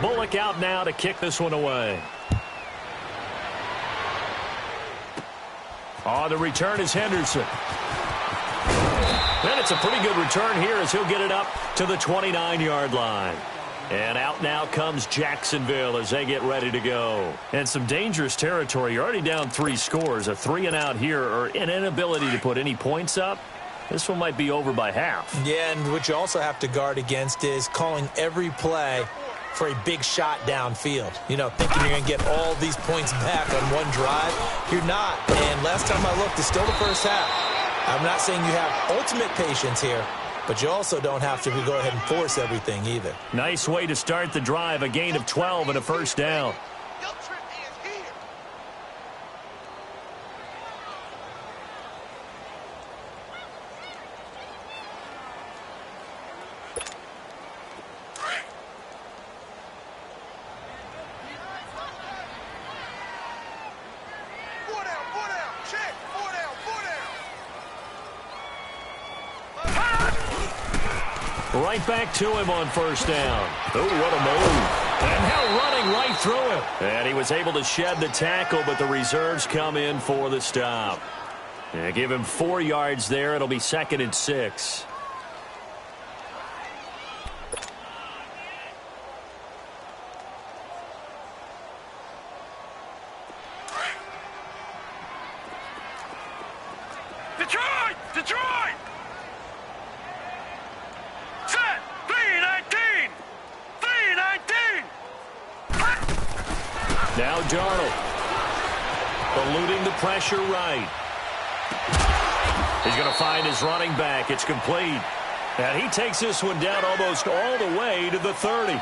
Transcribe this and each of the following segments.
Bullock out now to kick this one away. On the return is Henderson. And it's a pretty good return here as he'll get it up to the 29-yard line. And out now comes Jacksonville as they get ready to go. And some dangerous territory. You're already down 3 scores. A 3 and out here, or an inability to put any points up. This one might be over by half. Yeah, and what you also have to guard against is calling every play for a big shot downfield. You know, thinking you're going to get all these points back on one drive. You're not. And last time I looked, it's still the first half. I'm not saying you have ultimate patience here, but you also don't have to go ahead and force everything either. Nice way to start the drive. A gain of 12 and a first down. Right back to him on first down. Oh, what a move. And now running right through him. And he was able to shed the tackle, but the reserves come in for the stop. And give him 4 yards there. It'll be 2nd and 6. Detroit! Detroit! Set! 3-19! 3-19! Now Darnold. Eluding the pressure right. He's going to find his running back. It's complete. And he takes this one down almost all the way to the 30.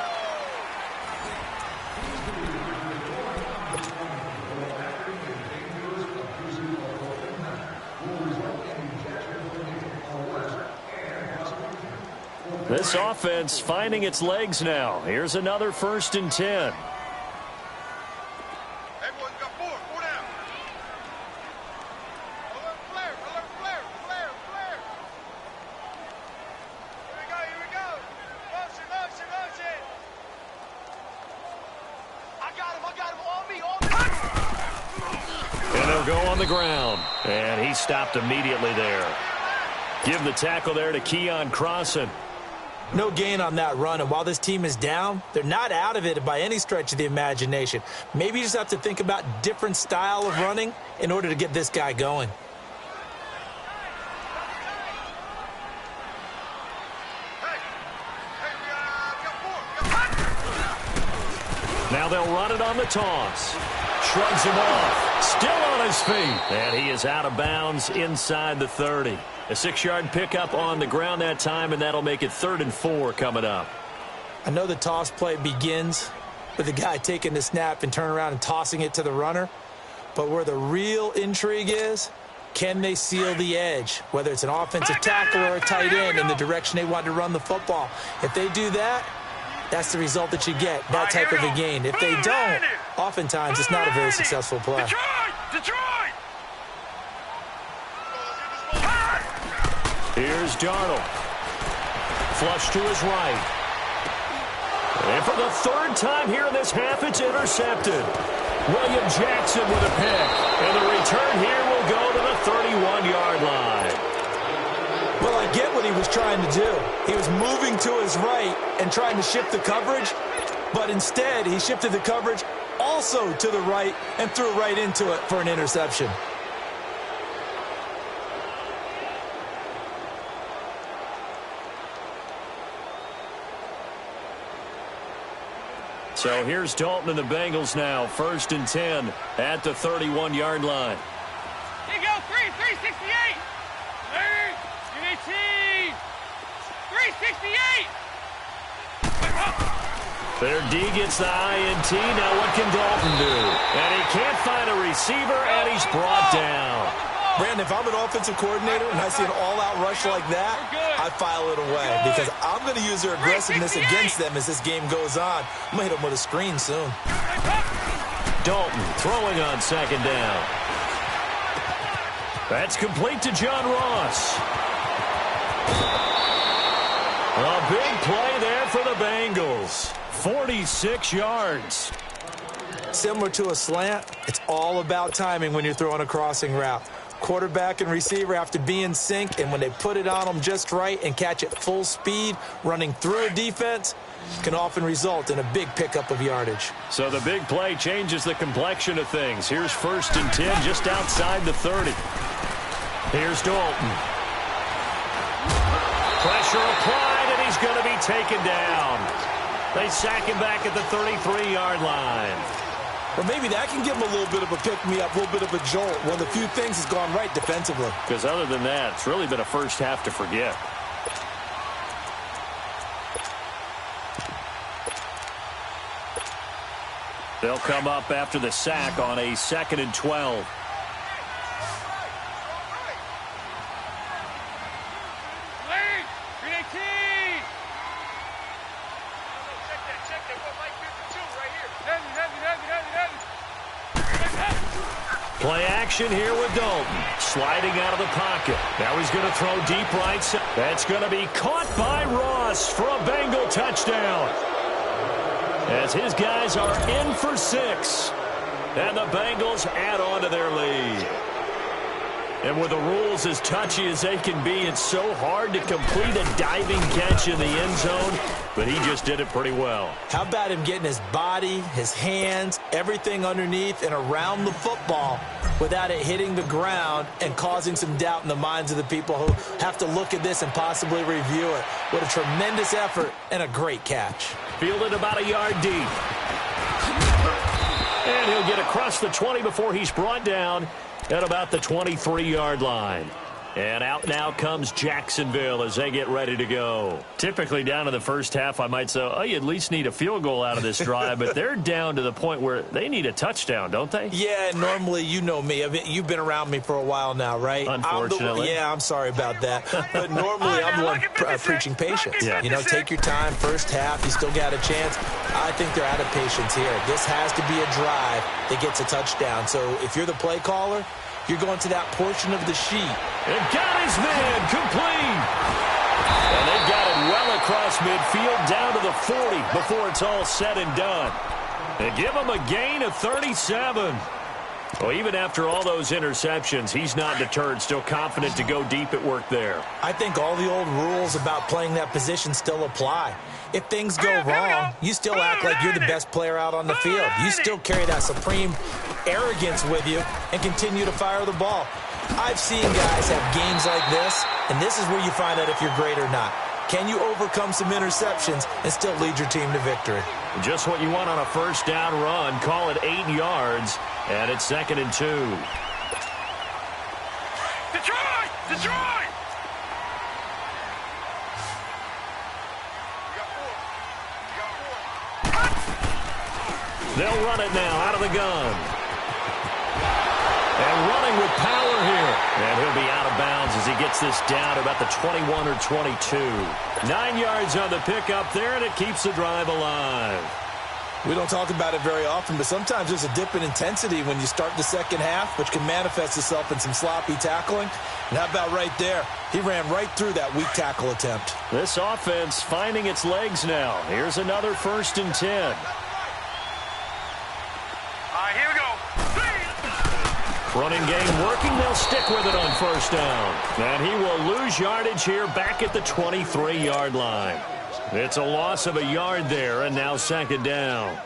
This offense finding its legs now. Here's another 1st and 10. Everyone's got 4 down. Alert flare, alert flare, flare, flare. Here we go. Motion. I got him, on me. And they'll go on the ground. And he stopped immediately there. Give the tackle there to Keon Crossan. No gain on that run, and while this team is down, they're not out of it by any stretch of the imagination. Maybe you just have to think about different style of running in order to get this guy going. Now they'll run it on the toss. Shrugs him off. Still on his feet. And he is out of bounds inside the 30. A 6-yard pickup on the ground that time, and that'll make it 3rd and 4 coming up. I know the toss play begins with the guy taking the snap and turning around and tossing it to the runner. But where the real intrigue is, can they seal the edge? Whether it's an offensive tackle or a tight end in the direction they want to run the football. If they do that, that's the result that you get, that type of a gain. If they don't, oftentimes it's not a very successful play. Detroit! Here's Darnold. Flush to his right. And for the 3rd time here in this half, it's intercepted. William Jackson with a pick. And the return here will go to the 31-yard line. Well, I get what he was trying to do. He was moving to his right and trying to shift the coverage, but instead he shifted the coverage also to the right and threw right into it for an interception. So here's Dalton and the Bengals now. 1st and 10 at the 31-yard line. Here you go, 368. 318. 368. Their D gets the INT. Now what can Dalton do? And he can't find a receiver, and he's brought down. Brandon, if I'm an offensive coordinator and I see an all-out rush like that, I file it away because I'm going to use their aggressiveness against them as this game goes on. I'm going to hit them with a screen soon. Dalton throwing on 2nd down. That's complete to John Ross. A big play there for the Bengals. 46 yards. Similar to a slant, it's all about timing when you're throwing a crossing route. Quarterback and receiver have to be in sync, and when they put it on them just right and catch it full speed, running through a defense, can often result in a big pickup of yardage. So the big play changes the complexion of things. Here's 1st and 10 just outside the 30. Here's Dalton. Pressure applied, and he's going to be taken down. They sack him back at the 33-yard line. Or maybe that can give him a little bit of a pick-me-up, a little bit of a jolt. One of the few things has gone right defensively. Because other than that, it's really been a first half to forget. They'll come up after the sack on a 2nd and 12. Play action here with Dalton. Sliding out of the pocket. Now he's going to throw deep right side. That's going to be caught by Ross for a Bengal touchdown. As his guys are in for 6. And the Bengals add on to their lead. And with the rules as touchy as they can be, it's so hard to complete a diving catch in the end zone, but he just did it pretty well. How about him getting his body, his hands, everything underneath and around the football without it hitting the ground and causing some doubt in the minds of the people who have to look at this and possibly review it. What a tremendous effort and a great catch. Fielded about a yard deep. And he'll get across the 20 before he's brought down at about the 23-yard line. And out now comes Jacksonville as they get ready to go. Typically down in the first half, I might say, oh, you at least need a field goal out of this drive, but they're down to the point where they need a touchdown, don't they? Yeah, normally, you know me. You've been around me for a while now, right? Unfortunately. I'm sorry about that. But normally, I'm the one preaching patience. Yeah. You know, take your time, first half, you still got a chance. I think they're out of patience here. This has to be a drive that gets a touchdown. So if you're the play caller, you're going to that portion of the sheet. And got his man complete. And they've got it well across midfield down to the 40 before it's all said and done. They give him a gain of 37. Well, even after all those interceptions, he's not deterred, still confident to go deep at work there. I think all the old rules about playing that position still apply. If things go wrong, you still act like you're the best player out on the field. You still carry that supreme arrogance with you and continue to fire the ball. I've seen guys have games like this, and this is where you find out if you're great or not. Can you overcome some interceptions and still lead your team to victory? Just what you want on a first down run. Call it 8 yards, and it's 2nd and 2. Detroit! Detroit! They'll run it now out of the gun. And running with power here. And he'll be out of bounds as he gets this down to about the 21 or 22. 9 yards on the pickup there, and it keeps the drive alive. We don't talk about it very often, but sometimes there's a dip in intensity when you start the second half, which can manifest itself in some sloppy tackling. And how about right there? He ran right through that weak tackle attempt. This offense finding its legs now. Here's another 1st and 10. Here we go. Running game working. They'll stick with it on first down. And he will lose yardage here back at the 23-yard line. It's a loss of a yard there, and now 2nd down.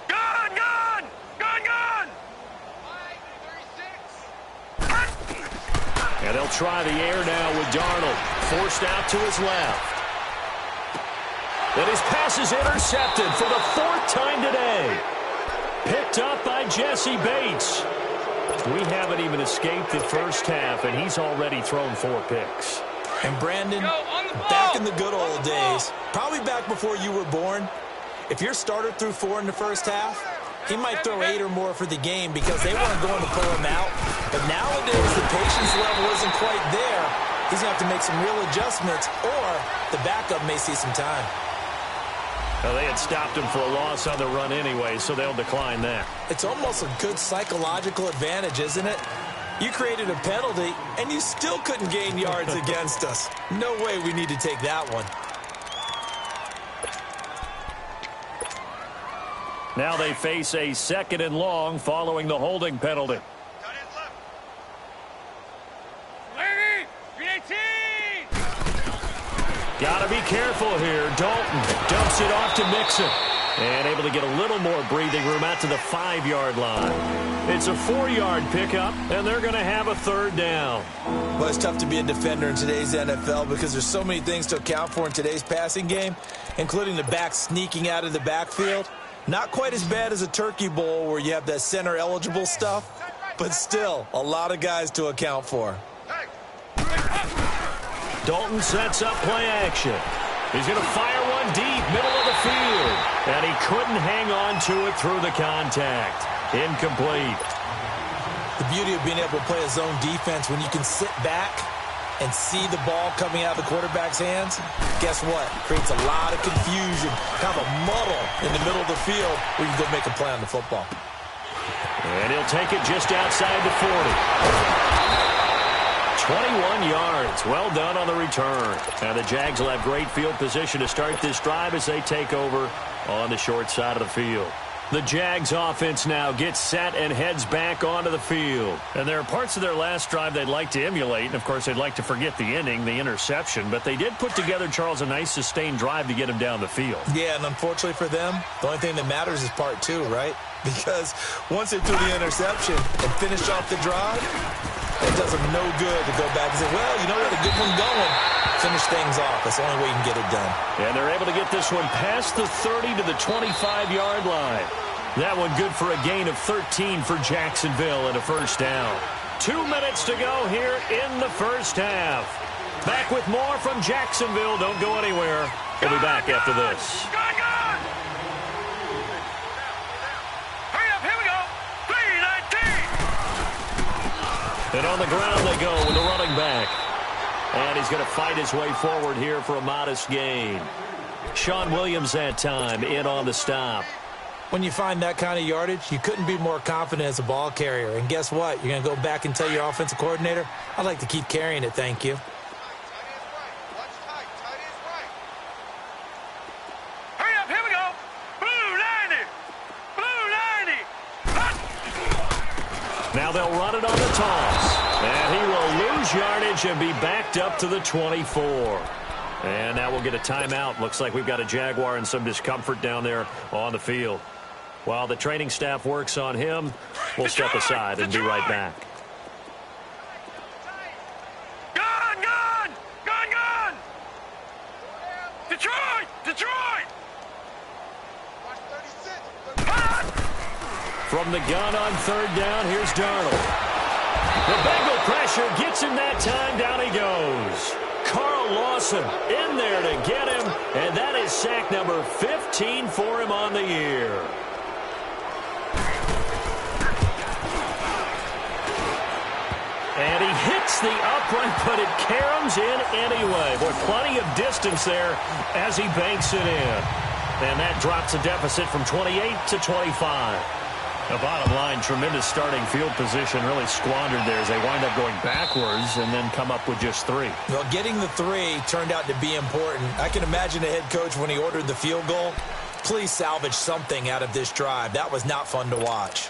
Gun! Gun! Gun! Gun! And they'll try the air now with Darnold. Forced out to his left. And his pass is intercepted for the 4th time today. Picked up by Jesse Bates. We haven't even escaped the first half, and he's already thrown 4 picks. And Brandon, back in the good old days, probably back before you were born, if your starter threw 4 in the first half, he might throw 8 or more for the game because they weren't going to pull him out. But nowadays, the patience level isn't quite there. He's going to have to make some real adjustments, or the backup may see some time. Well, they had stopped him for a loss on the run anyway, so they'll decline that. It's almost a good psychological advantage, isn't it? You created a penalty, and you still couldn't gain yards against us. No way we need to take that one. Now they face a 2nd and long following the holding penalty. Got to be careful here. Dalton dumps it off to Mixon. And able to get a little more breathing room out to the 5-yard line. It's a 4-yard pickup, and they're going to have a 3rd down. Well, it's tough to be a defender in today's NFL because there's so many things to account for in today's passing game, including the back sneaking out of the backfield. Not quite as bad as a turkey bowl where you have that center-eligible stuff, but still a lot of guys to account for. Dalton sets up play action. He's going to fire one deep, middle of the field. And he couldn't hang on to it through the contact. Incomplete. The beauty of being able to play a zone defense when you can sit back and see the ball coming out of the quarterback's hands, guess what? It creates a lot of confusion, kind of a muddle in the middle of the field where you can go make a play on the football. And he'll take it just outside the 40. 21 yards. Well done on the return. And the Jags will have great field position to start this drive as they take over on the short side of the field. The Jags offense now gets set and heads back onto the field. And there are parts of their last drive they'd like to emulate. And, of course, they'd like to forget the ending, the interception. But they did put together, Charles, a nice sustained drive to get him down the field. Yeah, and unfortunately for them, the only thing that matters is part 2, right? Because once they threw the interception and finished off the drive, it does them no good to go back and say, well, you know, we had a good one going. Finish things off. That's the only way you can get it done. And they're able to get this one past the 30 to the 25-yard line. That one good for a gain of 13 for Jacksonville and a 1st down. 2 minutes to go here in the first half. Back with more from Jacksonville. Don't go anywhere. We'll be back after this. Hurry up, here we go. 3-19. And on the ground they go with the running back. And he's going to fight his way forward here for a modest gain. Sean Williams that time in on the stop. When you find that kind of yardage, you couldn't be more confident as a ball carrier. And guess what? You're going to go back and tell your offensive coordinator, I'd like to keep carrying it, thank you. Hurry up, here we go. Blue 90. Blue 90. Now they'll run it on the toss. And he will lose yardage and be backed up to the 24. And now we'll get a timeout. Looks like we've got a Jaguar in some discomfort down there on the field. While the training staff works on him, we'll step aside and be right back. Gun, gun! Gun, gun! Detroit! Detroit! From the gun on 3rd down, here's Darnold. The Bengal pressure gets him that time. Down he goes. Carl Lawson in there to get him, and that is sack number 15 for him on the year. And he hits the upright, but it caroms in anyway. Boy, plenty of distance there as he banks it in. And that drops the deficit from 28 to 25. The bottom line, tremendous starting field position, really squandered there as they wind up going backwards and then come up with just 3. Well, getting the 3 turned out to be important. I can imagine the head coach when he ordered the field goal. Please salvage something out of this drive. That was not fun to watch.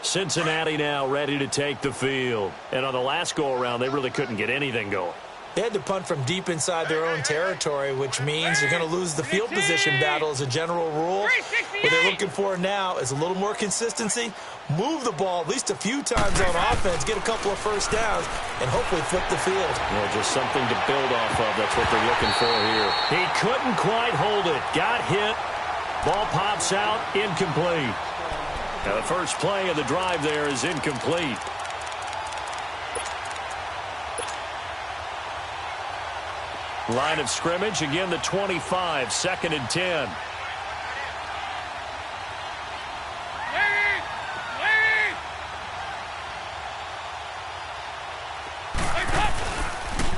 Cincinnati now ready to take the field. And on the last go-around, they really couldn't get anything going. They had to punt from deep inside their own territory, which means you're going to lose the field position battle as a general rule. What they're looking for now is a little more consistency, move the ball at least a few times on offense, get a couple of 1st downs, and hopefully flip the field. Yeah, just something to build off of. That's what they're looking for here. He couldn't quite hold it. Got hit. Ball pops out. Incomplete. Now the first play of the drive there is incomplete. Line of scrimmage, again the 25, 2nd and 10.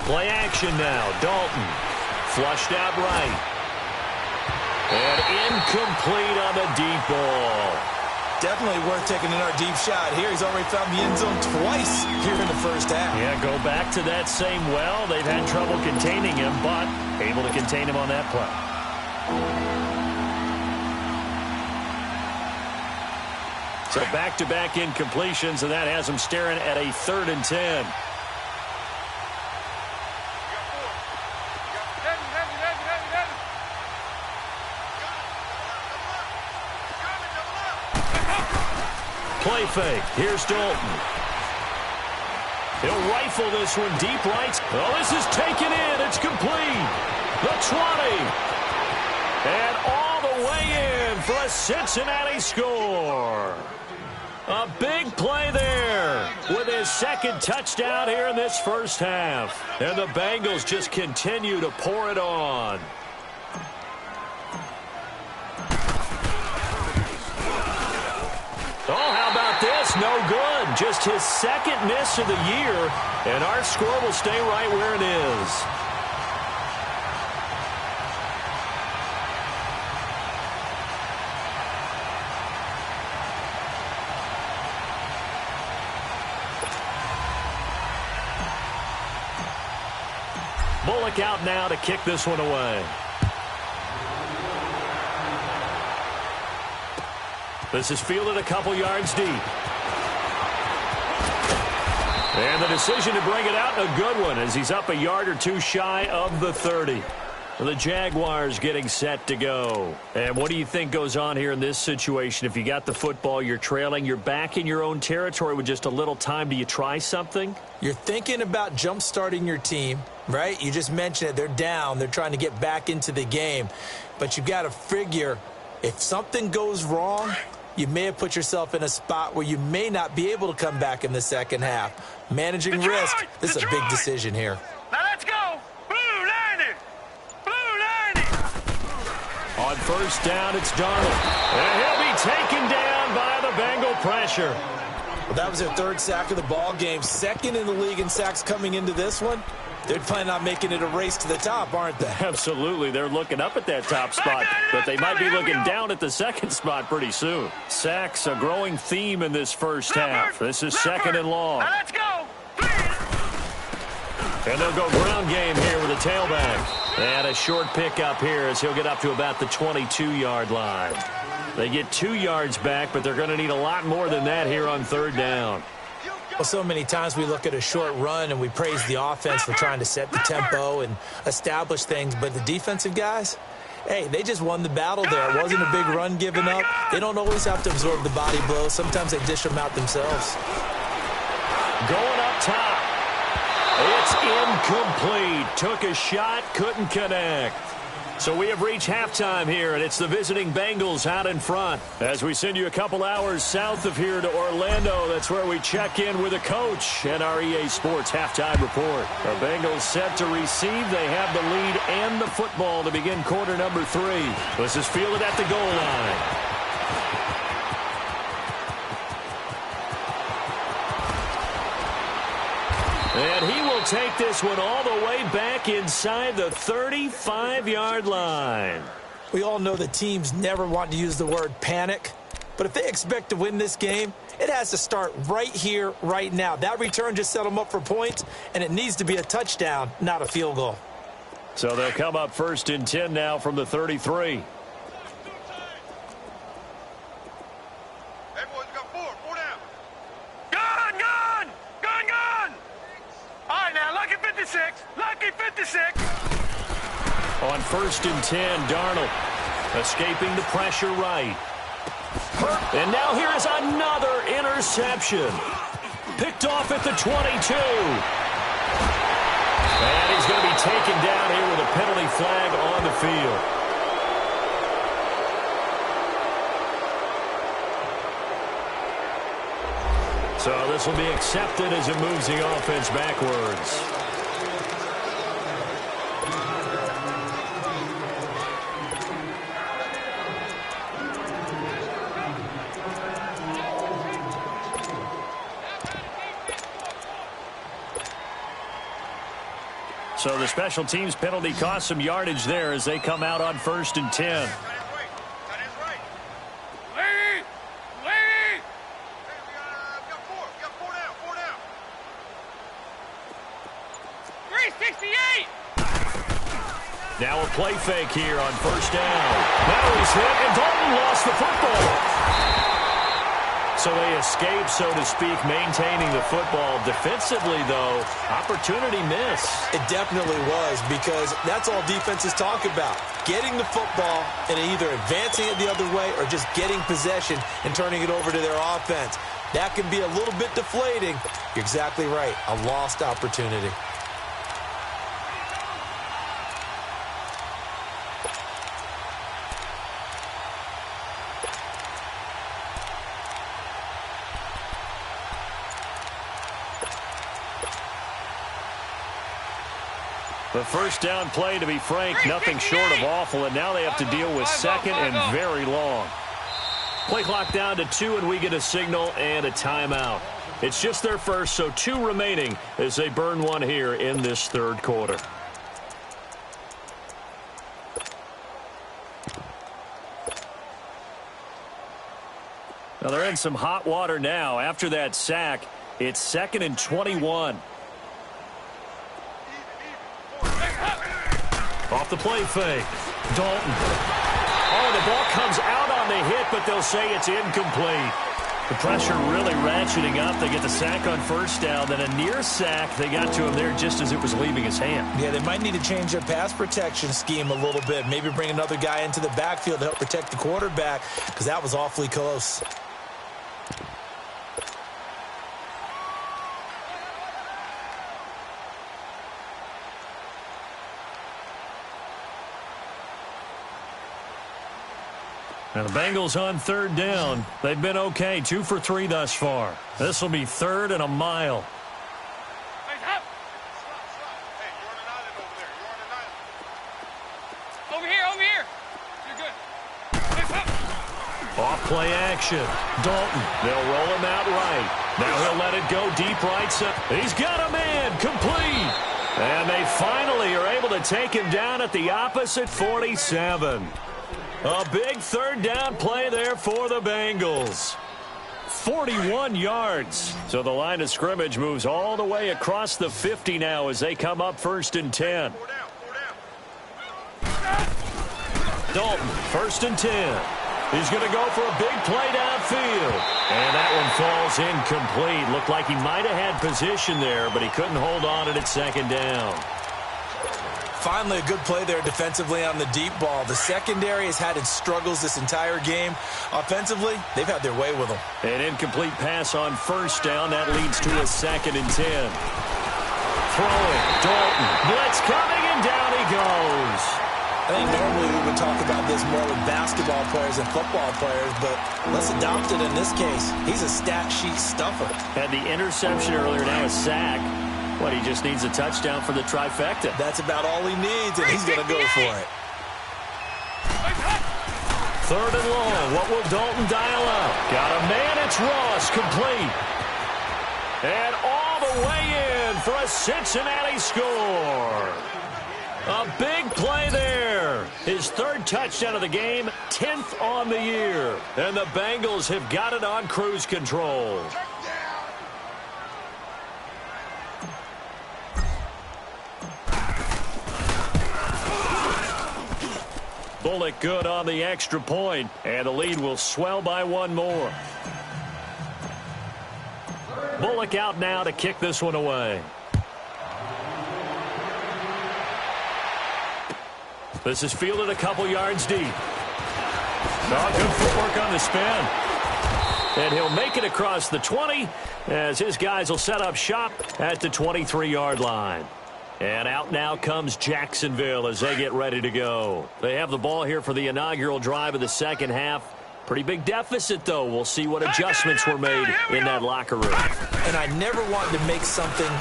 Play action now. Dalton. Flushed out right. And incomplete on the deep ball. Definitely worth taking another deep shot here. He's already found the end zone twice here in the first half. Yeah, go back to that same well. They've had trouble containing him, but able to contain him on that play. So back-to-back incompletions, and that has him staring at a 3rd and 10. Play fake. Here's Dalton. He'll rifle this one deep right. Oh, this is taken in. It's complete. The 20. And all the way in for a Cincinnati score. A big play there with his 2nd touchdown here in this first half. And the Bengals just continue to pour it on. Oh, how about this? No good. Just his 2nd miss of the year, and our score will stay right where it is. Bullock out now to kick this one away. This is fielded a couple yards deep. And the decision to bring it out, a good one, as he's up a yard or two shy of the 30. The Jaguars getting set to go. And what do you think goes on here in this situation? If you got the football, you're trailing, you're back in your own territory with just a little time. Do you try something? You're thinking about jump-starting your team, right? You just mentioned it. They're down. They're trying to get back into the game. But you've got to figure, if something goes wrong, you may have put yourself in a spot where you may not be able to come back in the second half. Managing risk, this is a big decision here. Now let's go. Blue 90. Blue 90. On first down, it's Darnold. And he'll be taken down by the Bengal pressure. Well, that was their 3rd sack of the ball game. 2nd in the league in sacks coming into this one. They're planning on making it a race to the top, aren't they? Absolutely. They're looking up at that top spot, but they might be looking down at the 2nd spot pretty soon. Sacks, a growing theme in this first half. This is 2nd and long. Now let's go. And they'll go ground game here with a tailback. And a short pickup here as he'll get up to about the 22-yard line. They get 2 yards back, but they're going to need a lot more than that here on 3rd down. Well, so many times we look at a short run and we praise the offense for trying to set the tempo and establish things, but the defensive guys, hey, they just won the battle there. It wasn't a big run given up. They don't always have to absorb the body blows. Sometimes they dish them out themselves. Going up top. It's incomplete. Took a shot, couldn't connect. So we have reached halftime here, and it's the visiting Bengals out in front. As we send you a couple hours south of here to Orlando, that's where we check in with a coach and our EA Sports halftime report. The Bengals set to receive. They have the lead and the football to begin quarter number 3. This is fielded at the goal line. And he will take this one all the way back inside the 35-yard line. We all know the teams never want to use the word panic, but if they expect to win this game, it has to start right here, right now. That return just set them up for points, and it needs to be a touchdown, not a field goal. So they'll come up 1st and 10 now from the 33. Lucky 56. On 1st and 10, Darnold escaping the pressure right. And now here is another interception. Picked off at the 22. And he's going to be taken down here with a penalty flag on the field. So this will be accepted as it moves the offense backwards. So the special teams penalty cost some yardage there as they come out on 1st and 10. Now a play fake here on 1st down. Now he's hit, and Dalton lost the football. So they escape, so to speak, maintaining the football. Defensively, though, opportunity miss. It definitely was, because that's all defenses talk about. Getting the football and either advancing it the other way or just getting possession and turning it over to their offense. That can be a little bit deflating. You're exactly right. A lost opportunity. The first down play, to be frank, nothing short of awful, and now they have to deal with 2nd and very long. Play clock down to 2, and we get a signal and a timeout. It's just their first, so 2 remaining as they burn one here in this 3rd quarter. Now they're in some hot water now. After that sack, it's 2nd and 21. Off the play fake. Dalton. Oh, the ball comes out on the hit, but they'll say it's incomplete. The pressure really ratcheting up. They get the sack on 1st down, then a near sack. They got to him there just as it was leaving his hand. Yeah, they might need to change their pass protection scheme a little bit. Maybe bring another guy into the backfield to help protect the quarterback, because that was awfully close. Now the Bengals on 3rd down. They've been okay, 2 for 3 thus far. This will be 3rd and a mile. Over here. You're good. Off play action. Dalton. They'll roll him out right. Now he'll let it go deep right side. He's got a man. Complete. And they finally are able to take him down at the opposite 47. A big 3rd down play there for the Bengals. 41 yards. So the line of scrimmage moves all the way across the 50 now as they come up 1st and 10. Dalton, 1st and 10. He's going to go for a big play downfield. And that one falls incomplete. Looked like he might have had position there, but he couldn't hold on it at 2nd down. Finally, a good play there defensively on the deep ball. The secondary has had its struggles this entire game. Offensively, they've had their way with them. An incomplete pass on 1st down. That leads to a 2nd and 10. Throwing. Dalton. Blitz coming, and down he goes. I think normally we would talk about this more with basketball players and football players, but let's adopt it in this case. He's a stat sheet stuffer. Had the interception earlier, now a sack. What, he just needs a touchdown for the trifecta. That's about all he needs, and he's going to go for it. 3rd and long. What will Dalton dial up? Got a man. It's Ross. Complete. And all the way in for a Cincinnati score. A big play there. His 3rd touchdown of the game, 10th on the year. And the Bengals have got it on cruise control. Bullock good on the extra point, and the lead will swell by 1 more. Bullock out now to kick this one away. This is fielded a couple yards deep. Oh, good footwork on the spin. And he'll make it across the 20 as his guys will set up shop at the 23-yard line. And out now comes Jacksonville as they get ready to go. They have the ball here for the inaugural drive of the 2nd half. Pretty big deficit, though. We'll see what adjustments were made in that locker room. And I never want to make something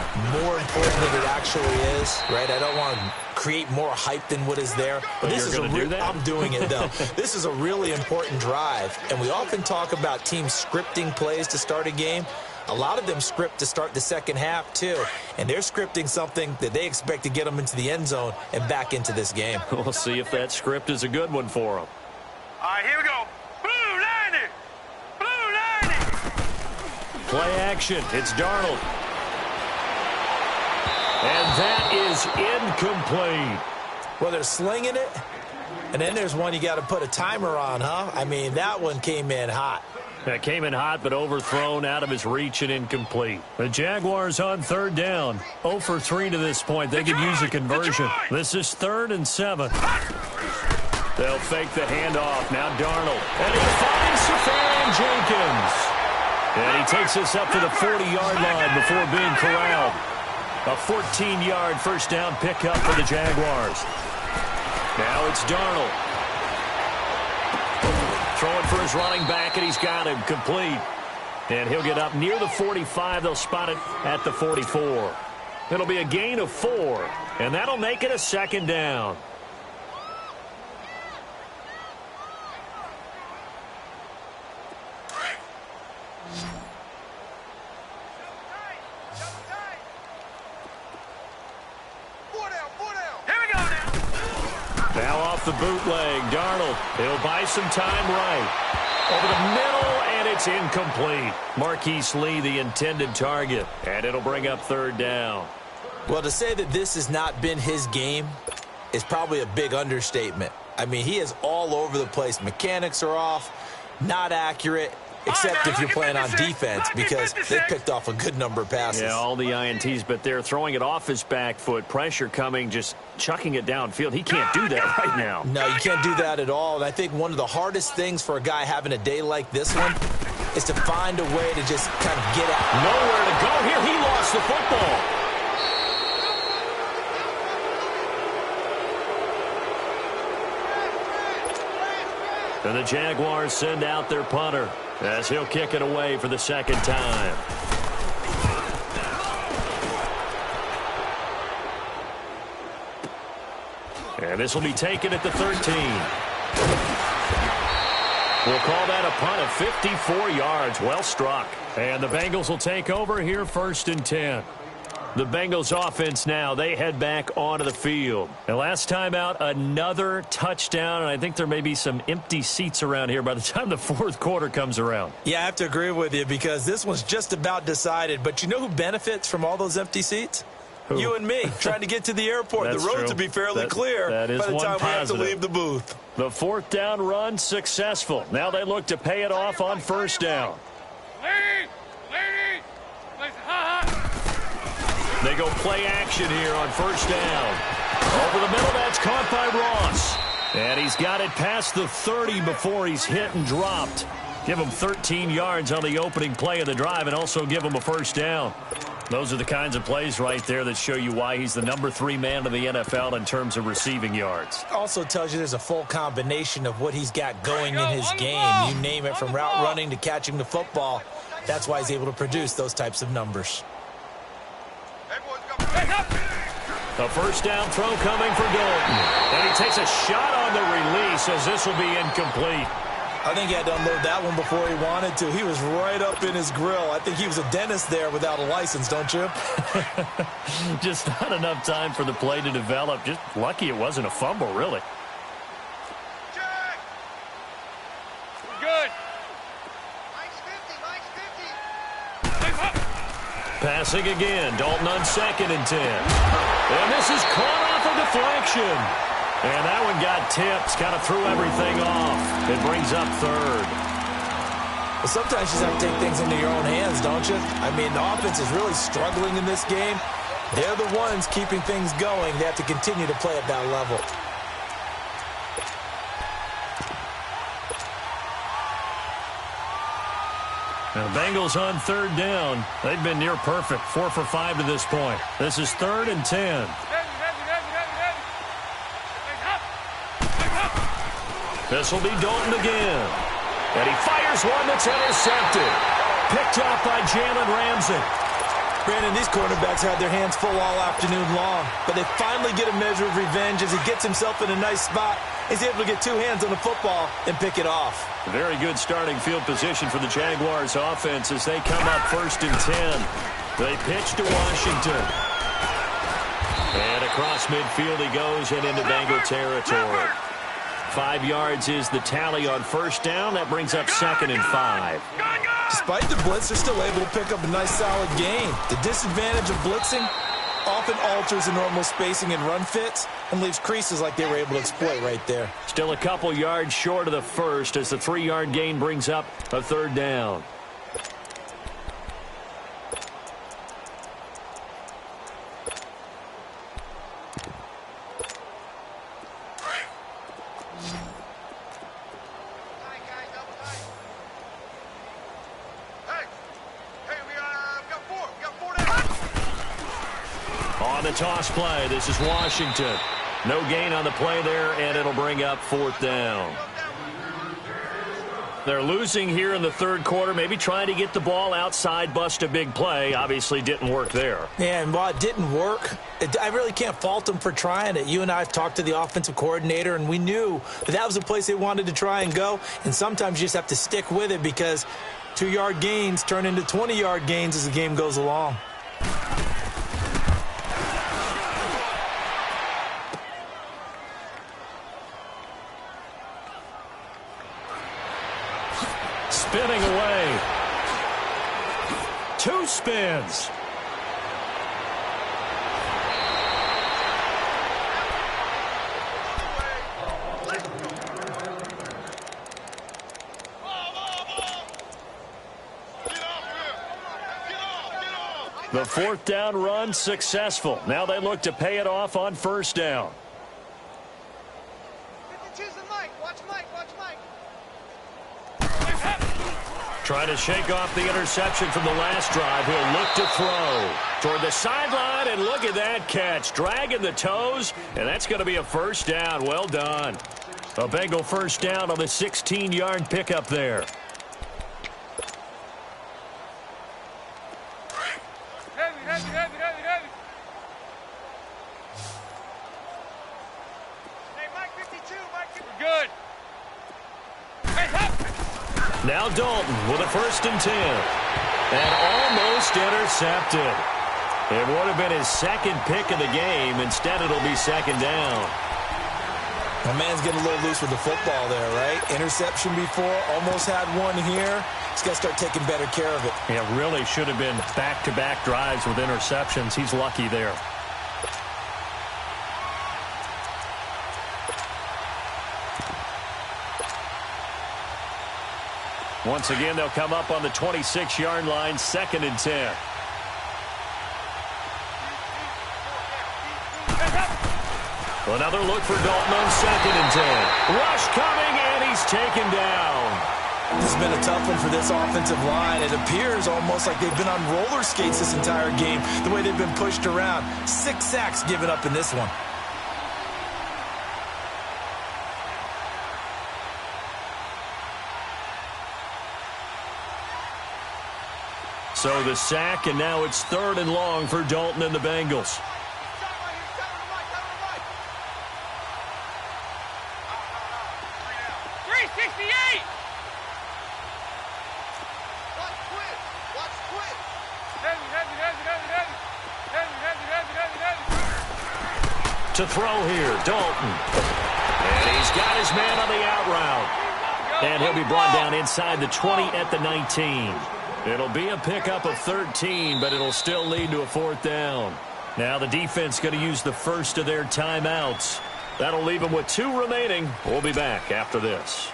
more important than it actually is, right? I don't want to create more hype than what is there. But this is I'm doing it, though. This is a really important drive. And we often talk about teams scripting plays to start a game. A lot of them script to start the second half, too. And they're scripting something that they expect to get them into the end zone and back into this game. We'll see if that script is a good one for them. All right, here we go. Blue lining. Blue lining. Play action. It's Darnold. And that is incomplete. Well, they're slinging it. And then there's one you got to put a timer on, huh? I mean, that one came in hot. That came in hot, but overthrown, out of his reach, and incomplete. The Jaguars on third down. 0 for 3 to this point. They could use a conversion. This is 3rd and 7. They'll fake the handoff. Now Darnold. And he finds Safarian Jenkins. And he takes us up to the 40-yard line before being corralled. A 14-yard first down pickup for the Jaguars. Now it's Darnold. Throwing for his running back, and he's got him complete. And he'll get up near the 45. They'll spot it at the 44. It'll be a gain of 4, and that'll make it a second down. Now off the bootleg, Darnold. He'll buy some time right. Over the middle, and it's incomplete. Marquise Lee, the intended target. And it'll bring up 3rd down. Well, to say that this has not been his game is probably a big understatement. I mean, he is all over the place. Mechanics are off, not accurate, except if you're playing on defense, because they picked off a good number of passes. Yeah, all the INTs, but they're throwing it off his back foot. Pressure coming, just chucking it downfield. He can't do that right now. No, you can't do that at all. And I think one of the hardest things for a guy having a day like this one is to find a way to just kind of get out. Nowhere to go here. He lost the football. And the Jaguars send out their punter as he'll kick it away for the second time. And this will be taken at the 13. We'll call that a punt of 54 yards. Well struck. And the Bengals will take over here 1st and 10. The Bengals offense now, they head back onto the field. And last time out, another touchdown, and I think there may be some empty seats around here by the time the 4th quarter comes around. Yeah, I have to agree with you because this one's just about decided. But you know who benefits from all those empty seats? Who? You and me, trying to get to the airport. The roads will be fairly clear by the time we have to leave the booth. The 4th down run successful. Now they look to pay it off on 1st down. They go play action here on 1st down. Over the middle, that's caught by Ross. And he's got it past the 30 before he's hit and dropped. Give him 13 yards on the opening play of the drive and also give him a 1st down. Those are the kinds of plays right there that show you why he's the number 3 man in the NFL in terms of receiving yards. Also tells you there's a full combination of what he's got going in his game. You name it, from route running to catching the football. That's why he's able to produce those types of numbers. A 1st down throw coming for Dalton. And he takes a shot on the release as this will be incomplete. I think he had to unload that one before he wanted to. He was right up in his grill. I think he was a dentist there without a license, don't you? Just not enough time for the play to develop. Just lucky it wasn't a fumble, really. Good. Passing again. Dalton on 2nd and 10. And this is caught off a deflection. And that one got tipped. Kind of threw everything off. It brings up 3rd. Well, sometimes you just have to take things into your own hands, don't you? I mean, the offense is really struggling in this game. They're the ones keeping things going. They have to continue to play at that level. Now, Bengals on 3rd down. They've been near perfect. 4 for 5 to this point. This is 3rd and 10. This will be Dalton again. And he fires one that's intercepted. Picked off by Jalen Ramsey. Brandon, these quarterbacks had their hands full all afternoon long, but they finally get a measure of revenge as he gets himself in a nice spot He's able to get two hands on the football and pick it off. Very good starting field position for the Jaguars offense as they come up 1st and 10. They pitch to Washington. And across midfield he goes and into Bengal territory. 5 yards is the tally on 1st down. That brings up 2nd and 5. Despite the blitz, they're still able to pick up a nice solid gain. The disadvantage of blitzing often alters the normal spacing and run fits and leaves creases like they were able to exploit right there. Still a couple yards short of the first as the 3-yard gain brings up a 3rd down. On the toss play, this is Washington. No gain on the play there, and it'll bring up 4th down. They're losing here in the 3rd quarter, maybe trying to get the ball outside, bust a big play. Obviously didn't work there. Yeah, and while it didn't work, I really can't fault them for trying it. You and I have talked to the offensive coordinator, and we knew that was the place they wanted to try and go. And sometimes you just have to stick with it because 2-yard gains turn into 20-yard gains as the game goes along. Spinning away. 2 spins. The 4th down run successful. Now they look to pay it off on 1st down. Trying to shake off the interception from the last drive. He'll look to throw toward the sideline, and look at that catch. Dragging the toes, and that's going to be a 1st down. Well done. A Bengal 1st down on the 16-yard pickup there. Good. Now Dalton with a 1st and 10. And almost intercepted. It would have been his 2nd pick of the game. Instead, it'll be 2nd down. My man's getting a little loose with the football there, right? Interception before, almost had one here. He's got to start taking better care of it. It really should have been back-to-back drives with interceptions. He's lucky there. Once again, they'll come up on the 26-yard line, 2nd and 10. Another look for Dalton on 2nd and 10. Rush coming, and he's taken down. This has been a tough one for this offensive line. It appears almost like they've been on roller skates this entire game, the way they've been pushed around. 6 sacks given up in this one. So the sack, and now it's 3rd and long for Dalton and the Bengals. To throw here, Dalton. And he's got his man on the out route. And he'll be brought down inside the 20 at the 19. It'll be a pickup of 13, but it'll still lead to a 4th down. Now the defense going to use the first of their timeouts. That'll leave them with 2 remaining. We'll be back after this.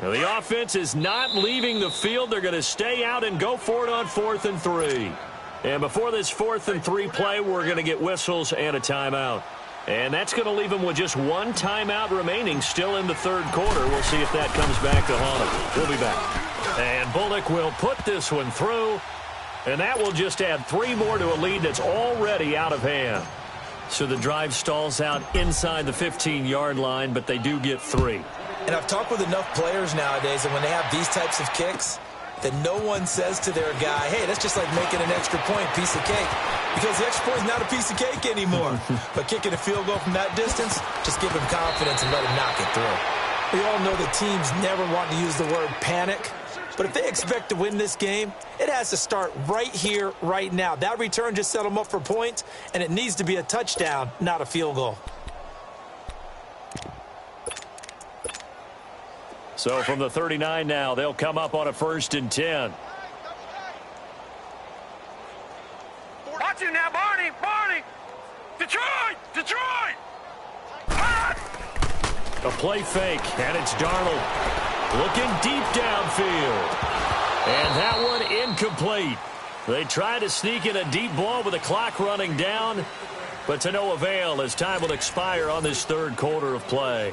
Now, the offense is not leaving the field. They're going to stay out and go for it on 4th and 3. And before this 4th and 3 play, we're going to get whistles and a timeout. And that's going to leave them with just one timeout remaining still in the third quarter. We'll see if that comes back to haunt them. We'll be back. And Bullock will put this one through. And that will just add 3 more to a lead that's already out of hand. So the drive stalls out inside the 15-yard line, but they do get 3. And I've talked with enough players nowadays, and when they have these types of kicks, that no one says to their guy, hey, that's just like making an extra point, piece of cake. Because the extra point is not a piece of cake anymore. But kicking a field goal from that distance, just give him confidence and let him knock it through. We all know that teams never want to use the word panic. But if they expect to win this game, it has to start right here, right now. That return just set them up for points, and it needs to be a touchdown, not a field goal. So from the 39 now, they'll come up on a 1st and 10. Watch it now, Barney! Barney! Detroit! Detroit! Ah! A play fake, and it's Darnold looking deep downfield. And that one incomplete. They try to sneak in a deep ball with the clock running down, but to no avail as time will expire on this third quarter of play.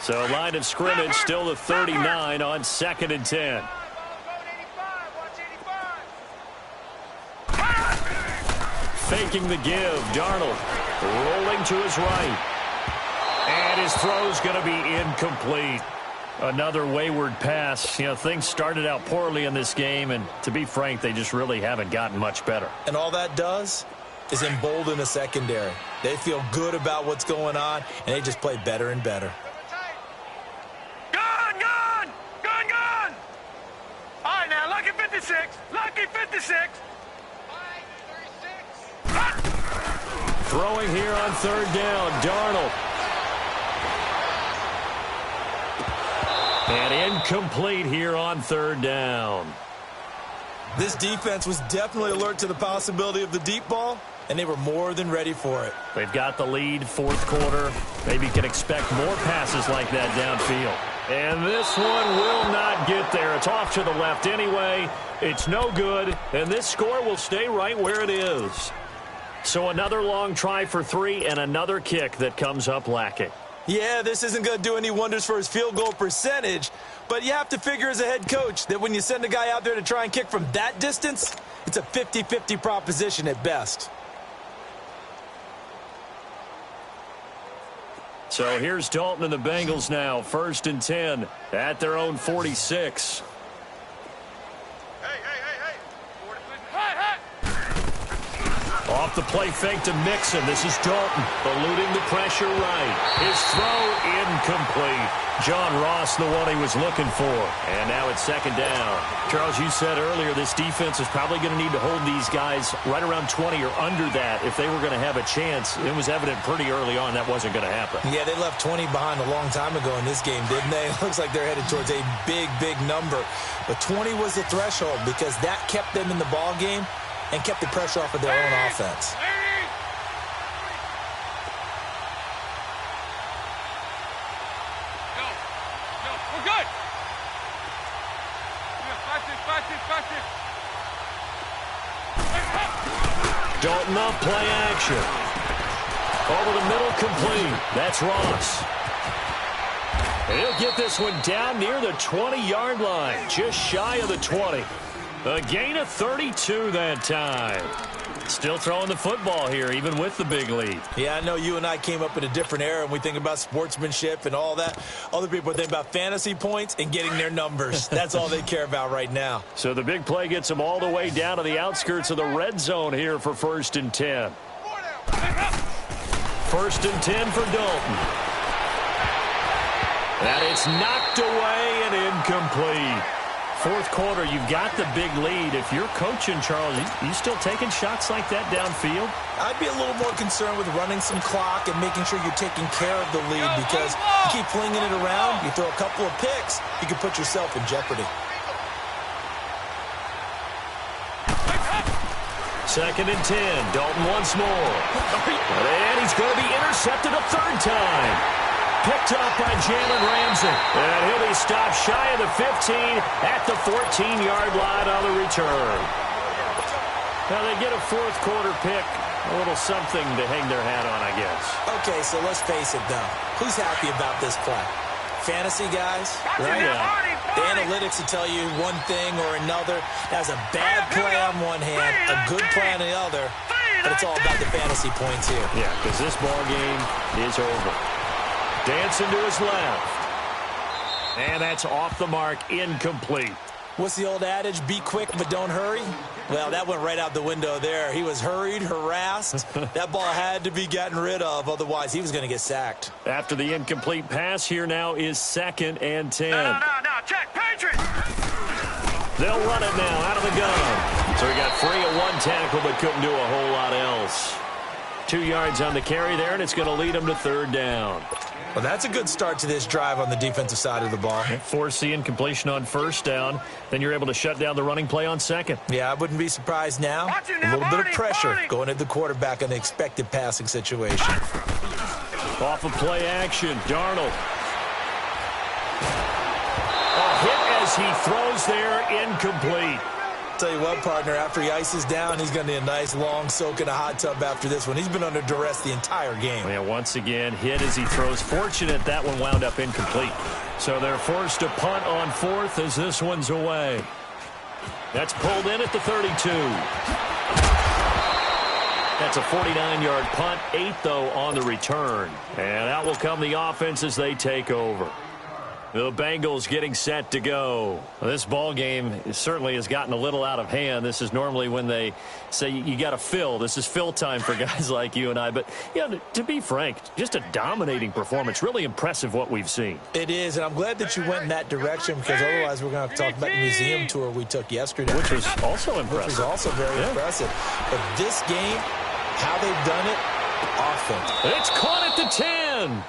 So line of scrimmage still the 39 on 2nd and 10. Faking the give. Darnold rolling to his right. And his throw's going to be incomplete. Another wayward pass. You know, things started out poorly in this game, and to be frank, they just really haven't gotten much better. And all that does is embolden the secondary. They feel good about what's going on, and they just play better and better. Gun! Gun! Gun! Gun! All right, now, lucky 56. Lucky 56. Throwing here on 3rd down, Darnold. And incomplete here on 3rd down. This defense was definitely alert to the possibility of the deep ball, and they were more than ready for it. They've got the lead, 4th quarter. Maybe can expect more passes like that downfield. And this one will not get there. It's off to the left anyway. It's no good, and this score will stay right where it is. So another long try for 3 and another kick that comes up lacking. Yeah, this isn't going to do any wonders for his field goal percentage, but you have to figure as a head coach that when you send a guy out there to try and kick from that distance, it's a 50-50 proposition at best. So here's Dalton and the Bengals now, 1st and 10 at their own 46. Off the play fake to Mixon. This is Dalton eluding the pressure right. His throw incomplete. John Ross, the one he was looking for. And now it's 2nd down. Charles, you said earlier this defense is probably going to need to hold these guys right around 20 or under that if they were going to have a chance. It was evident pretty early on that wasn't going to happen. Yeah, they left 20 behind a long time ago in this game, didn't they? It looks like they're headed towards a big, big number. But 20 was the threshold because that kept them in the ball game and kept the pressure off of their own offense. We're good. Dalton up, play action. Over the middle, complete. That's Ross. And he'll get this one down near the 20-yard line, just shy of the 20. A gain of 32 that time. Still throwing the football here, even with the big lead. Yeah, I know you and I came up in a different era, and we think about sportsmanship and all that. Other people think about fantasy points and getting their numbers. That's all they care about right now. So the big play gets them all the way down to the outskirts of the red zone here for 1st and 10. 1st and 10 for Dalton. And it's knocked away and incomplete. 4th quarter, you've got the big lead. If you're coaching, Charles, you still taking shots like that downfield? I'd be a little more concerned with running some clock and making sure you're taking care of the lead because you keep flinging it around, you throw a couple of picks, you can put yourself in jeopardy. 2nd and 10. Dalton once more. And he's going to be intercepted a third time. Picked up by Jalen Ramsey. And he'll be stopped shy of the 15 at the 14-yard line on the return. Now they get a fourth quarter pick. A little something to hang their hat on, I guess. Okay, so let's face it, though. Who's happy about this play? Fantasy guys, right? Yeah. The analytics will tell you one thing or another. That's a bad play on one hand, a good play on the other, but it's all about the fantasy points here. Yeah, because this ball game is over. Dancing to his left. And that's off the mark, incomplete. What's the old adage? Be quick, but don't hurry? Well, that went right out the window there. He was hurried, harassed. That ball had to be gotten rid of, otherwise he was going to get sacked. After the incomplete pass, here now is 2nd and 10. No, check, Patriots! They'll run it now out of the gun. So he got free of one tackle, but couldn't do a whole lot else. 2 yards on the carry there, and it's going to lead him to 3rd down. Well, that's a good start to this drive on the defensive side of the ball. Force the incompletion on 1st down. Then you're able to shut down the running play on 2nd. Yeah, I wouldn't be surprised now. A little bit of pressure going at the quarterback in the expected passing situation. Off of play action, Darnold. A hit as he throws there, incomplete. Tell you what, partner, after he ices down, he's going to need a nice long soak in a hot tub after this one. He's been under duress the entire game. Yeah, once again, hit as he throws. Fortunate that one wound up incomplete. So they're forced to punt on 4th as this one's away. That's pulled in at the 32. That's a 49-yard punt, 8 though on the return. And out will come the offense as they take over. The Bengals getting set to go. Well, this ball game certainly has gotten a little out of hand. This is normally when they say you got to fill. This is fill time for guys like you and I. But, you know, to be frank, just a dominating performance. Really impressive what we've seen. It is, and I'm glad that you went in that direction because otherwise we're going to talk about the museum tour we took yesterday. Which was also impressive. Which was also very impressive. But this game, how they've done it, offense. It's caught at the 10.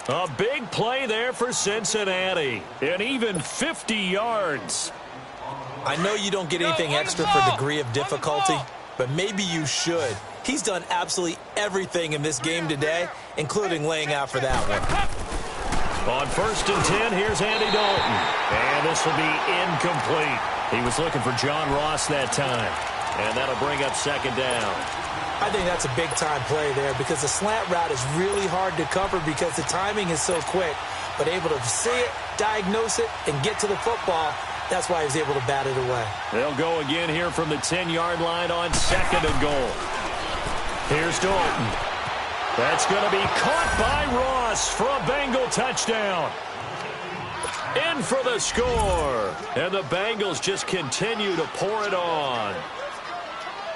A big play there for Cincinnati. And even 50 yards. I know you don't get anything extra for degree of difficulty, but maybe you should. He's done absolutely everything in this game today, including laying out for that one. On 1st and 10, here's Andy Dalton. And this will be incomplete. He was looking for John Ross that time. And that'll bring up 2nd down. I think that's a big-time play there because the slant route is really hard to cover because the timing is so quick. But able to see it, diagnose it, and get to the football, that's why he was able to bat it away. They'll go again here from the 10-yard line on 2nd and goal. Here's Dalton. That's going to be caught by Ross for a Bengal touchdown. In for the score. And the Bengals just continue to pour it on.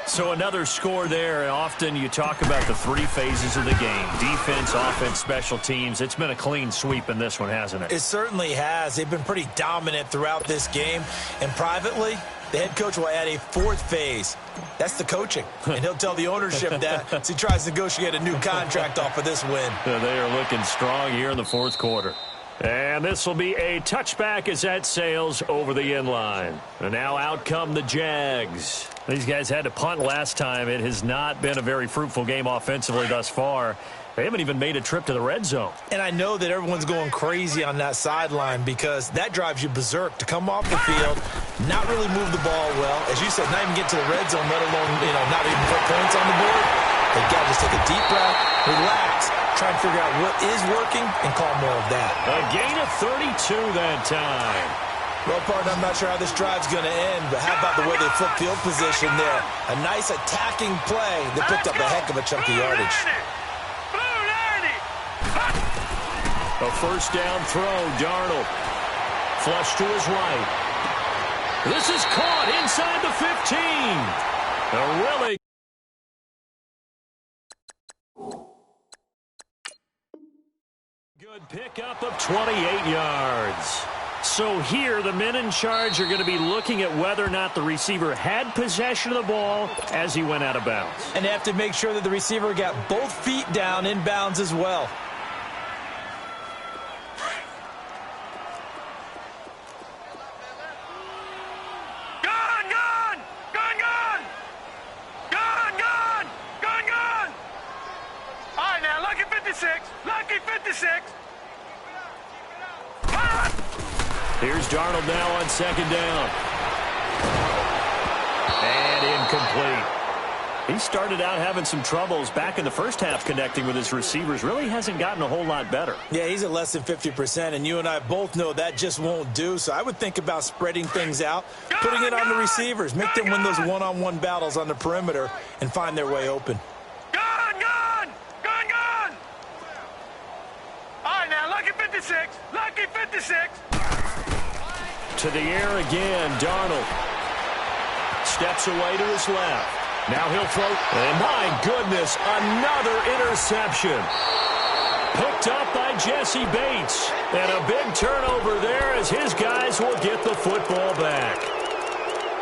So another score there. Often you talk about the 3 phases of the game. Defense, offense, special teams. It's been a clean sweep in this one, hasn't it? It certainly has. They've been pretty dominant throughout this game. And privately, the head coach will add a 4th phase. That's the coaching. And he'll tell the ownership that as he tries to negotiate a new contract off of this win. They are looking strong here in the 4th quarter. And this will be a touchback as that sails over the end line. And now out come the Jags. These guys had to punt last time. It has not been a very fruitful game offensively thus far. They haven't even made a trip to the red zone. And I know that everyone's going crazy on that sideline because that drives you berserk to come off the field, not really move the ball well. As you said, not even get to the red zone, let alone, not even put points on the board. They've got to just take a deep breath, relax, try and figure out what is working and call more of that. A gain of 32 that time. Well, partner, I'm not sure how this drive's going to end, but how about the way they flip field position there? A nice attacking play that picked up a heck of a chunk of yardage. A 1st down throw, Darnold. Flush to his right. This is caught inside the 15. A really good pickup of 28 yards. So here, the men in charge are going to be looking at whether or not the receiver had possession of the ball as he went out of bounds. And they have to make sure that the receiver got both feet down in bounds as well. 56. Here's Darnold now on second down. And incomplete. He started out having some troubles back in the first half connecting with his receivers. Really hasn't gotten a whole lot better. Yeah, he's at less than 50%, and you and I both know that just won't do. So I would think about spreading things out, putting it on the receivers, make them win those one-on-one battles on the perimeter, and find their way open. Gun! All right, now, lucky 56. Lucky 56. To the air again, Darnold. Steps away to his left. Now he'll throw, and my goodness, another interception. Picked up by Jesse Bates. And a big turnover there as his guys will get the football back.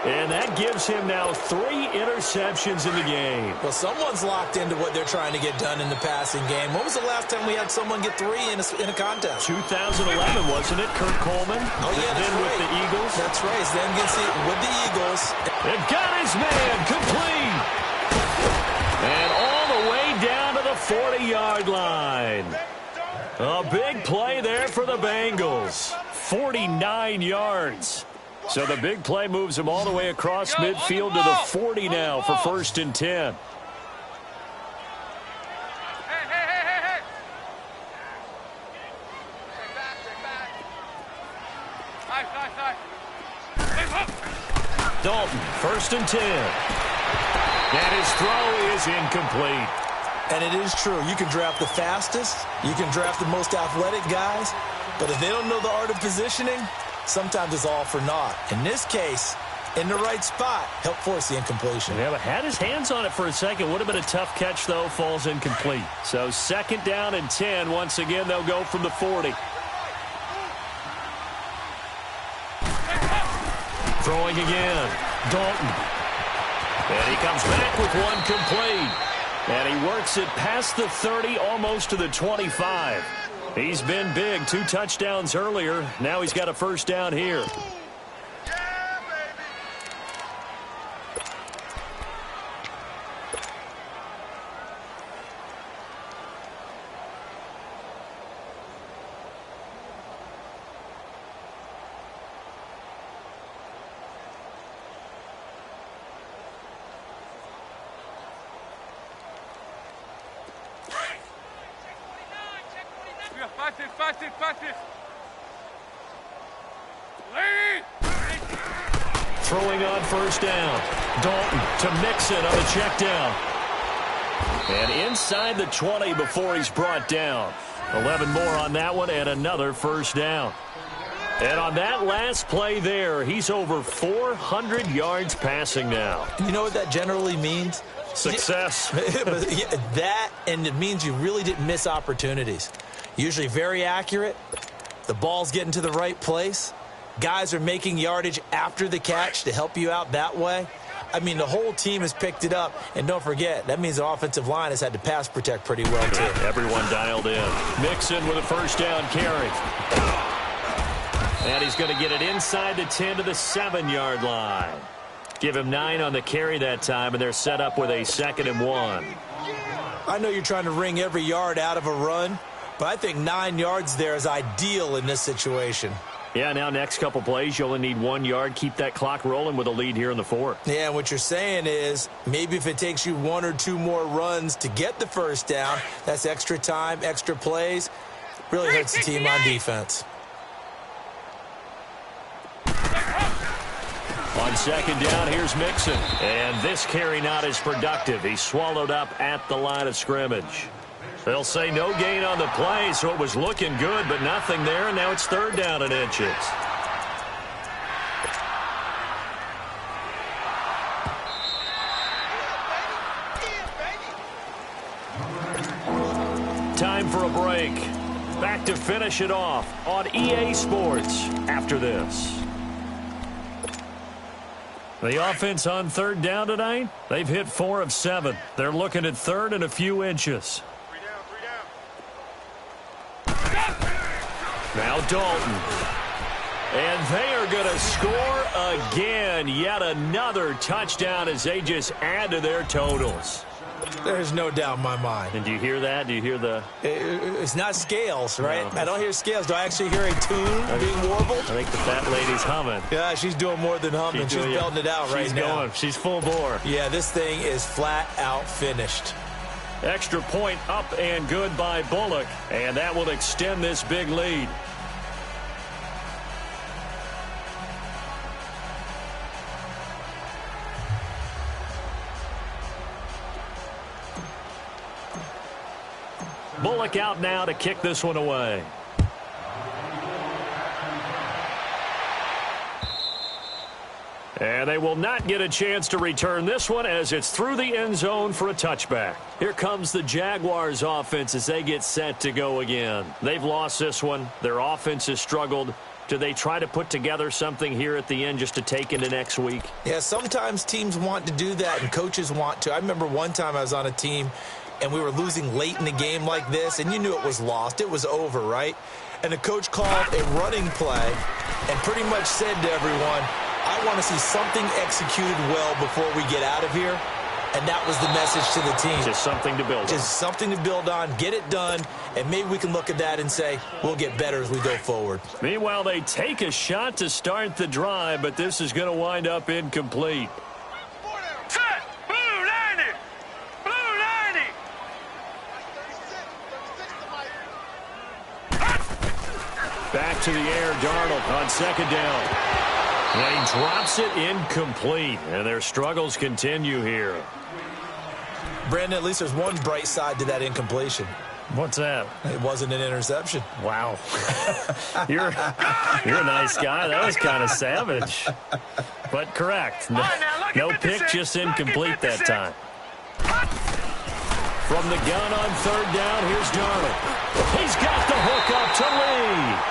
And that gives him now 3 interceptions in the game. Well, someone's locked into what they're trying to get done in the passing game. When was the last time we had someone get 3 in a contest? 2011, wasn't it, Kurt Coleman? Oh, yeah, that's then right. With the Eagles. That's right. Then with the Eagles. And got his man complete. And all the way down to the 40-yard line. A big play there for the Bengals. 49 yards. So the big play moves him all the way across midfield to the 40 now for 1st and 10. Hey. Nice. Dalton, 1st and 10. And his throw is incomplete. And it is true. You can draft the fastest. You can draft the most athletic guys. But if they don't know the art of positioning, sometimes it's all for naught. In this case, in the right spot, helped force the incompletion. Yeah, but had his hands on it for a second. Would have been a tough catch, though. Falls incomplete. So 2nd down and 10. Once again, they'll go from the 40. Throwing again. Dalton. And he comes back with one complete. And he works it past the 30, almost to the 25. He's been big. 2 touchdowns earlier. Now he's got a 1st down here. Fast. Lead. Throwing on 1st down. Dalton to Mixon on the check down. And inside the 20 before he's brought down. 11 more on that one and another 1st down. And on that last play there, he's over 400 yards passing now. You know what that generally means? Success. That, and it means you really didn't miss opportunities. Usually very accurate. The ball's getting to the right place. Guys are making yardage after the catch to help you out that way. I mean, the whole team has picked it up. And don't forget, that means the offensive line has had to pass protect pretty well, too. Everyone dialed in. Mixon with a 1st down carry. And he's going to get it inside the 10 to the 7-yard line. Give him 9 on the carry that time, and they're set up with a 2nd and 1. I know you're trying to wring every yard out of a run, but I think 9 yards there is ideal in this situation. Yeah, now next couple plays, you only need 1 yard. Keep that clock rolling with a lead here in the 4th. Yeah, and what you're saying is maybe if it takes you 1 or 2 more runs to get the 1st down, that's extra time, extra plays. Really hurts the team on defense. On 2nd down, here's Mixon. And this carry not as productive. He's swallowed up at the line of scrimmage. They'll say no gain on the play, so it was looking good, but nothing there, and now it's 3rd down and inches. Time for a break. Back to finish it off on EA Sports after this. The offense on 3rd down tonight, they've hit 4 of 7. They're looking at 3rd and a few inches. Now Dalton. And they are going to score again. Yet another touchdown as they just add to their totals. There's no doubt in my mind. And do you hear that? Do you hear the... It's not scales, right? No. I don't hear scales. Do I actually hear a tune being warbled? I think the fat lady's humming. Yeah, she's doing more than humming. She's belting it out right now. She's full bore. Yeah, this thing is flat out finished. Extra point up and good by Bullock, and that will extend this big lead. Bullock out now to kick this one away. And they will not get a chance to return this one as it's through the end zone for a touchback. Here comes the Jaguars offense as they get set to go again. They've lost this one. Their offense has struggled. Do they try to put together something here at the end just to take into next week? Yeah, sometimes teams want to do that and coaches want to. I remember one time I was on a team and we were losing late in the game like this, and you knew it was lost. It was over, right? And the coach called a running play and pretty much said to everyone, I want to see something executed well before we get out of here. And that was the message to the team. Just something to build on. Just something to build on, get it done, and maybe we can look at that and say, we'll get better as we go forward. Meanwhile, they take a shot to start the drive, but this is going to wind up incomplete. Set! Blue 90! Blue 90! Back to the air, Darnold on second down. And he drops it incomplete, and their struggles continue here. Brandon, at least there's one bright side to that incompletion. What's that? It wasn't an interception. Wow. You're a nice guy. That was kind of savage. But correct. No pick, just incomplete that time. From the gun on third down, here's Darnold. He's got the hook up to Lee.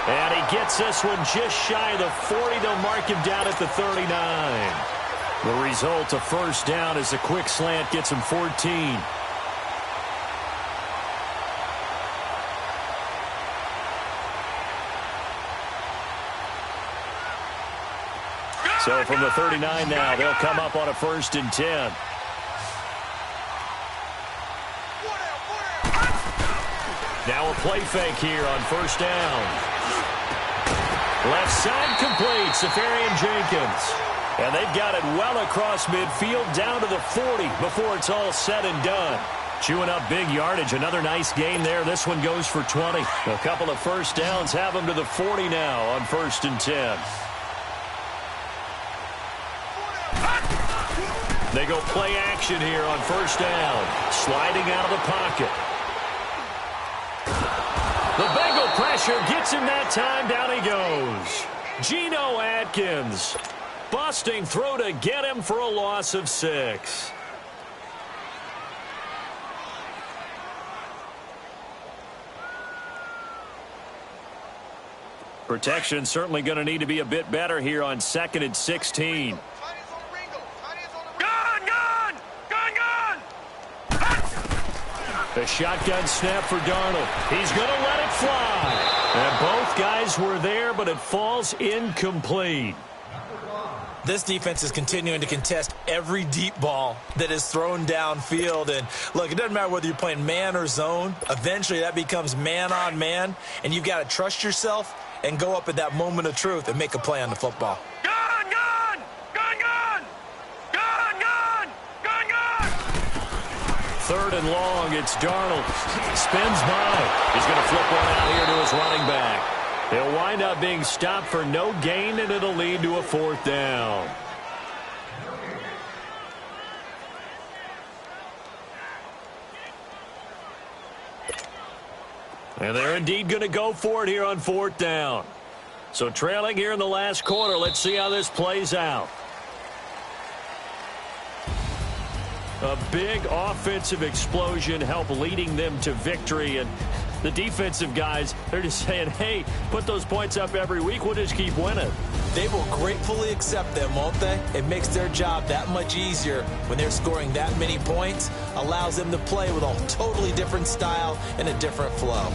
And he gets this one just shy of the 40. They'll mark him down at the 39. The result, a first down as the quick slant gets him 14. So from the 39 now, they'll come up on a 1st and 10. Now a play fake here on first down. Left side complete, Safarian Jenkins. And they've got it well across midfield down to the 40 before it's all said and done. Chewing up big yardage. Another nice gain there. This one goes for 20. A couple of first downs have them to the 40 now on 1st and 10. They go play action here on first down. Sliding out of the pocket. The Bengal pressure gets him that time. Down he goes. Geno Atkins. Busting through to get him for a loss of 6. Protection certainly going to need to be a bit better here on 2nd and 16. The shotgun snap for Darnold. He's going to let it fly. And both guys were there, but it falls incomplete. This defense is continuing to contest every deep ball that is thrown downfield. And, look, it doesn't matter whether you're playing man or zone. Eventually, that becomes man on man, and you've got to trust yourself and go up at that moment of truth and make a play on the football. Third and long, it's Darnold. Spins by. He's going to flip one out here to his running back. He'll wind up being stopped for no gain, and it'll lead to a 4th down. And they're indeed going to go for it here on 4th down. So trailing here in the last quarter, let's see how this plays out. A big offensive explosion helped leading them to victory. And the defensive guys, they're just saying, hey, put those points up every week. We'll just keep winning. They will gratefully accept them, won't they? It makes their job that much easier when they're scoring that many points. Allows them to play with a totally different style and a different flow.